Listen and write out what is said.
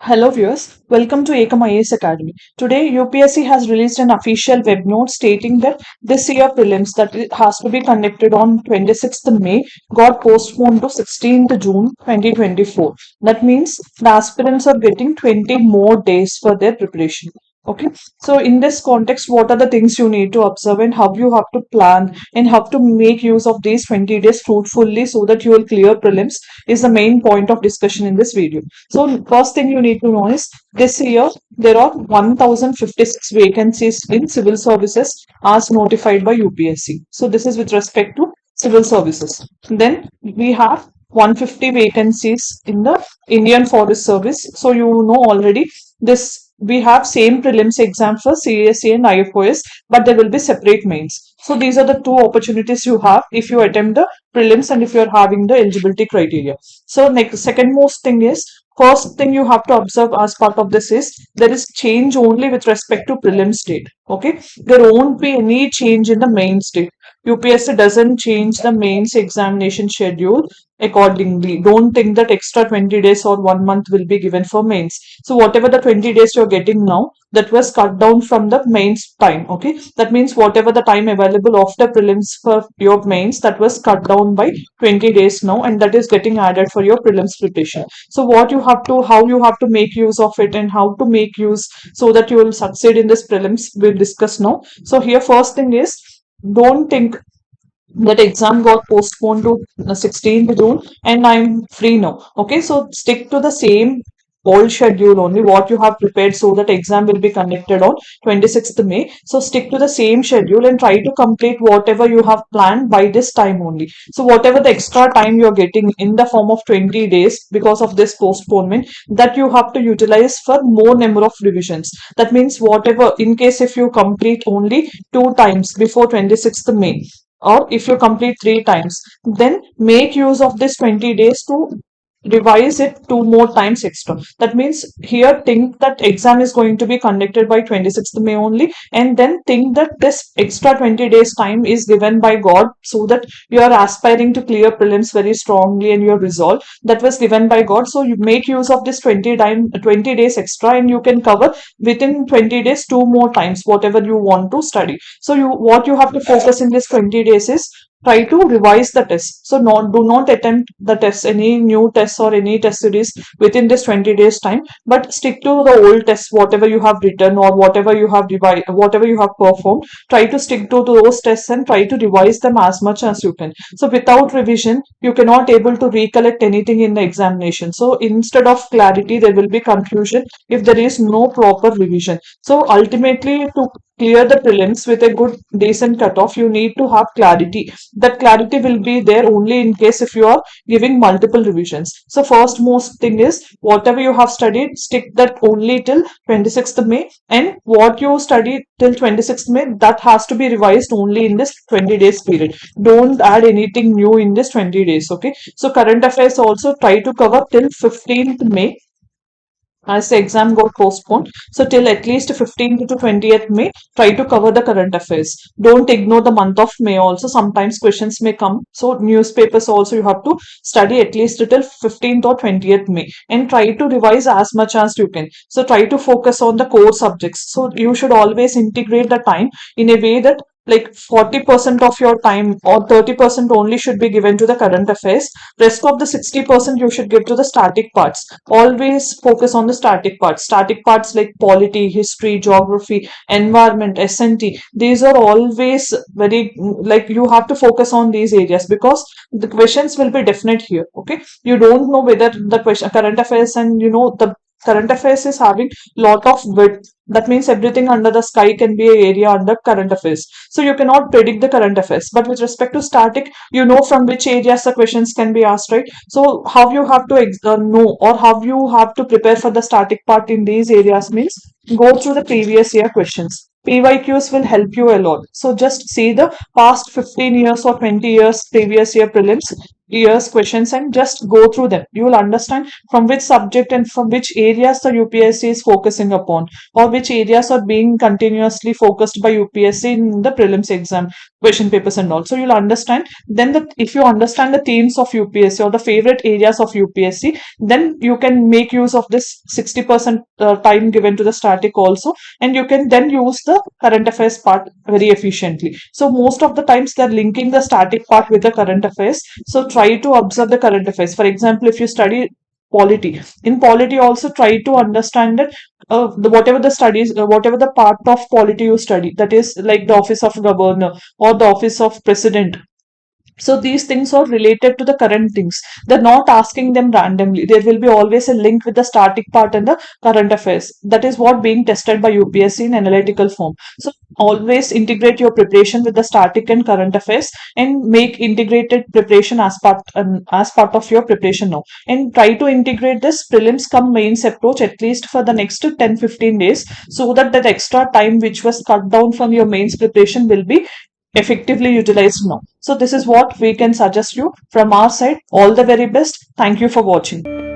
Hello viewers, welcome to Ekam Academy. Today UPSC has released an official web note stating that this year prelims that it has to be conducted on 26th May got postponed to 16th June 2024. That means the aspirants are getting 20 more days for their preparation. Okay, so in this context, what are the things you need to observe and how you have to plan and how to make use of these 20 days fruitfully so that you will clear prelims is the main point of discussion in this video. So first thing you need to know is this year there are 1056 vacancies in civil services as notified by UPSC. So this is with respect to civil services. Then we have 150 vacancies in the Indian Forest Service. So you know already this we have same prelims exam for CSE and IFOS, but there will be separate mains. So these are the two opportunities you have if you attempt the prelims and if you are having the eligibility criteria. So next, second most thing is first thing you have to observe as part of this is there is change only with respect to prelims date. Okay, there won't be any change in the mains date. UPSC doesn't change the mains examination schedule accordingly. Don't think that extra 20 days or 1 month will be given for mains. So whatever the 20 days you're getting now, that was cut down from the mains time. Okay, that means whatever the time available after prelims for your mains, that was cut down by 20 days now, and that is getting added for your prelims preparation. So what you have to, how you have to make use of it and how to make use so that you will succeed in this prelims, we'll discuss now. So here first thing is, don't think that exam got postponed to 16th June and I'm free now. Okay, so stick to the same old schedule only what you have prepared so that exam will be conducted on 26th May. So stick to the same schedule and try to complete whatever you have planned by this time only. So whatever the extra time you're getting in the form of 20 days because of this postponement, that you have to utilize for more number of revisions. That means whatever, in case if you complete only 2 times before 26th May, or if you complete 3 times, then make use of this 20 days to revise it 2 more times extra. That means here think that exam is going to be conducted by 26th May only, and then think that this extra 20 days time is given by God so that you are aspiring to clear prelims very strongly and your resolve that was given by God. So you make use of this 20 days extra and you can cover within 20 days 2 more times whatever you want to study. So you what you have to focus in this 20 days is try to revise the test. So do not attempt the test, any new tests or any test series within this 20 days time, but stick to the old tests, whatever you have written or whatever you have revised, whatever you have performed. Try to stick to those tests and try to revise them as much as you can. So without revision, you cannot able to recollect anything in the examination. So instead of clarity, there will be confusion if there is no proper revision. So ultimately, to clear the prelims with a good decent cutoff, you need to have clarity. That clarity will be there only in case if you are giving multiple revisions. So first most thing is whatever you have studied, stick that only till 26th May, and what you studied till 26th May, that has to be revised only in this 20 days period. Don't add anything new in this 20 days. Okay, so current affairs also try to cover till 15th May as the exam got postponed. So till at least 15th to 20th May, try to cover the current affairs. Don't ignore the month of May also. Sometimes questions may come. So newspapers also you have to study at least till 15th or 20th May and try to revise as much as you can. So try to focus on the core subjects. So you should always integrate the time in a way that like 40% of your time or 30% only should be given to the current affairs. Rest of the 60% you should give to the static parts. Always focus on the static parts like polity, history, geography, environment, SNT. These are always very, like, you have to focus on these areas because the questions will be definite here. Okay, you don't know whether the question current affairs, and the current affairs is having lot of width. That means everything under the sky can be an area under current affairs. So you cannot predict the current affairs. But with respect to static, you know from which areas the questions can be asked, right? So how you have to know, or how you have to prepare for the static part in these areas means go through the previous year questions. PYQs will help you a lot. So just see the past 15 years or 20 years previous year prelims. year's questions and just go through them. You will understand from which subject and from which areas the UPSC is focusing upon, or which areas are being continuously focused by UPSC in the prelims exam question papers and all. So you'll understand then that if you understand the themes of UPSC or the favorite areas of UPSC, then you can make use of this 60% time given to the static also, and you can then use the current affairs part very efficiently. So most of the times they're linking the static part with the current affairs. So try to observe the current affairs. For example, if you study polity, in polity also try to understand that whatever the studies, whatever the part of polity you study, that is like the office of governor or the office of president, so these things are related to the current things. They're not asking them randomly. There will be always a link with the static part and the current affairs. That is what being tested by UPSC in analytical form. So always integrate your preparation with the static and current affairs, and make integrated preparation as part of your preparation now. And try to integrate this prelims come mains approach at least for the next 10-15 days, so that that extra time which was cut down from your mains preparation will be effectively utilized now. So this is what we can suggest you from our side. All the very best. Thank you for watching.